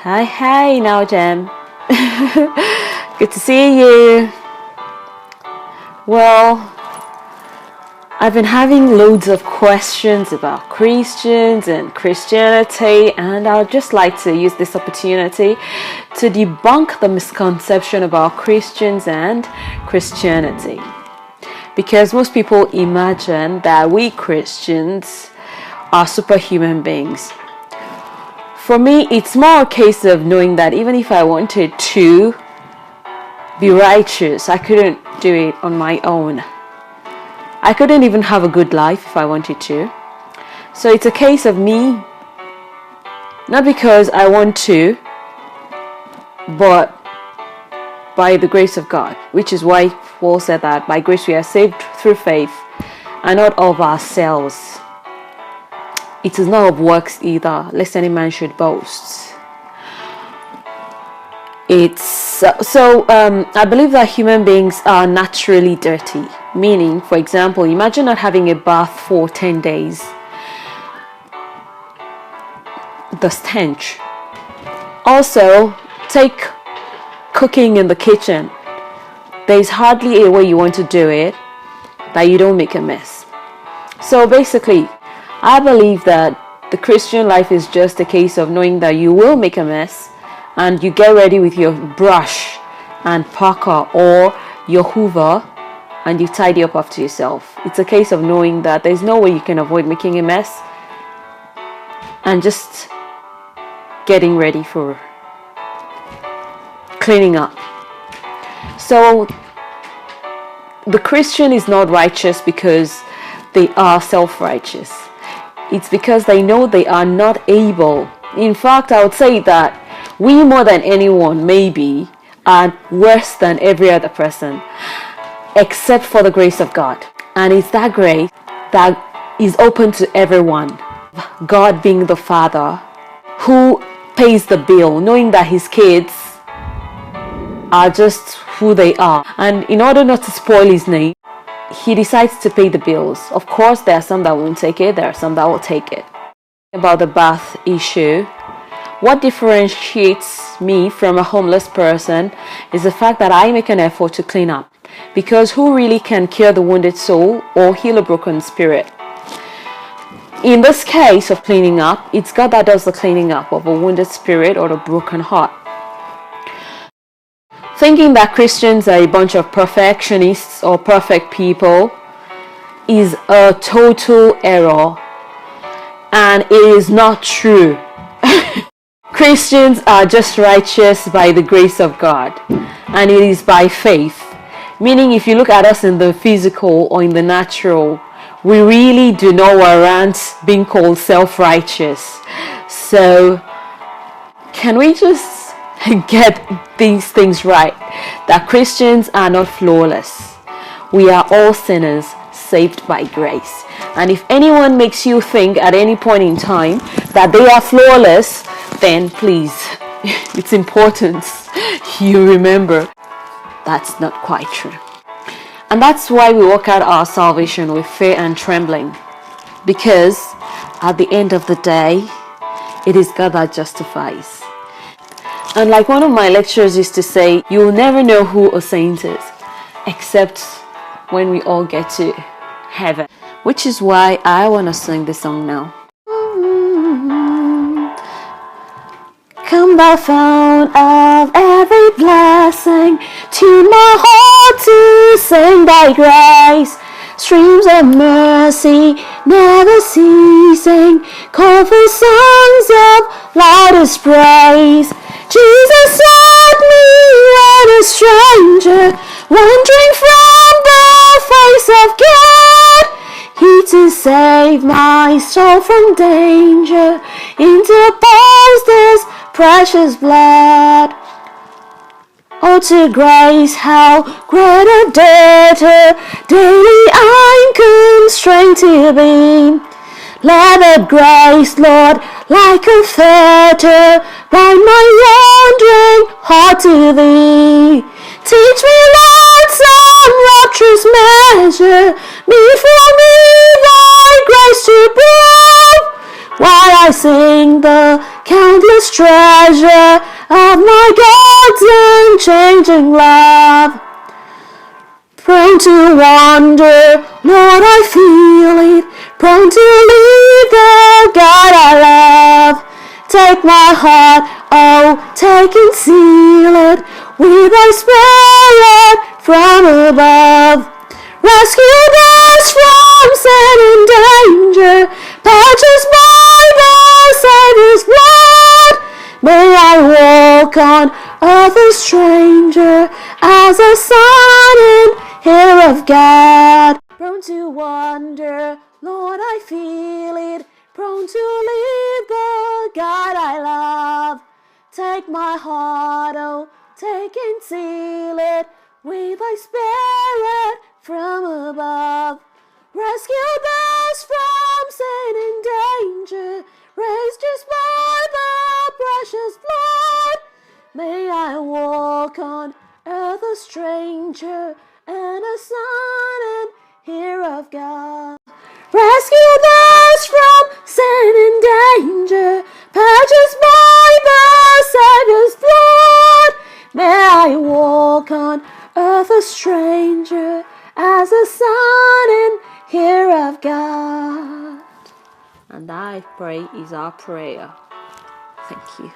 Hi, NowGem. Good to see you. Well, I've been having loads of questions about Christians and Christianity, and I'd just like to use this opportunity to debunk the misconception about Christians and Christianity. Because most people imagine that we Christians are superhuman beings. For me, it's more a case of knowing that even if I wanted to be righteous, I couldn't do it on my own. I couldn't even have a good life if I wanted to. So it's a case of me, not because I want to, but by the grace of God, which is why Paul said that by grace we are saved through faith and not of ourselves. It is not of works either, lest any man should boast. I believe that human beings are naturally dirty. Meaning, for example, imagine not having a bath for 10 days. The stench. Also, take cooking in the kitchen. There's hardly a way you want to do it that you don't make a mess. So basically, I believe that the Christian life is just a case of knowing that you will make a mess and you get ready with your brush and packer or your hoover and you tidy up after yourself. It's a case of knowing that there's no way you can avoid making a mess and just getting ready for cleaning up. So the Christian is not righteous because they are self-righteous. It's because they know they are not able. In fact, I would say that we more than anyone maybe are worse than every other person except for the grace of God. And it's that grace that is open to everyone. God being the Father who pays the bill, knowing that his kids are just who they are. And in order not to spoil his name, he decides to pay the bills. Of course, there are some that won't take it, there are some that will take it. About the bath issue, what differentiates me from a homeless person is the fact that I make an effort to clean up. Because who really can cure the wounded soul or heal a broken spirit? In this case of cleaning up, it's God that does the cleaning up of a wounded spirit or a broken heart. Thinking that Christians are a bunch of perfectionists or perfect people is a total error, and it is not true. Christians are just righteous by the grace of God, and it is by faith. Meaning, if you look at us in the physical or in the natural, we really do not warrant being called self-righteous. So, can we just get these things right? That Christians are not flawless. We are all sinners saved by grace. And if anyone makes you think at any point in time that they are flawless, then please, it's important you remember that's not quite true. And that's why we work out our salvation with fear and trembling. Because at the end of the day, it is God that justifies. And like one of my lecturers used to say, you'll never know who a saint is except when we all get to heaven. Which is why I want to sing this song now. Come thou fount of every blessing, tune my heart to sing thy grace. Streams of mercy never ceasing, call for songs of loudest praise. Jesus sought me when a stranger, wandering from the face of God. He to save my soul from danger, interposed his precious blood. Oh, to grace, how great a debtor daily I'm constrained to be. Let the grace, Lord, like a fetter, bind my wandering heart to thee. Teach me, Lord, some rapturous measure, for me thy grace to prove, while I sing the countless treasure of my God's unchanging love. Prone to wander, Lord, I feel it. Prone to leave the God I love. Take my heart, oh, take and seal it with thy Spirit from above. Rescue us from sin and danger, purchased by the Savior's blood. May I walk on earth a stranger, as a son and heir of God. Prone to wander, Lord, I feel it. Prone to leave the God I love. Take my heart, oh, take and seal it with thy Spirit from above. Rescued us from sin and danger, raised just by the precious blood. May I walk on earth a stranger and a son and heir of God. Rescued us from sin and danger, purchased by the Savior's blood. May I walk on earth a stranger, as a son and heir of God. And I pray is our prayer. Thank you.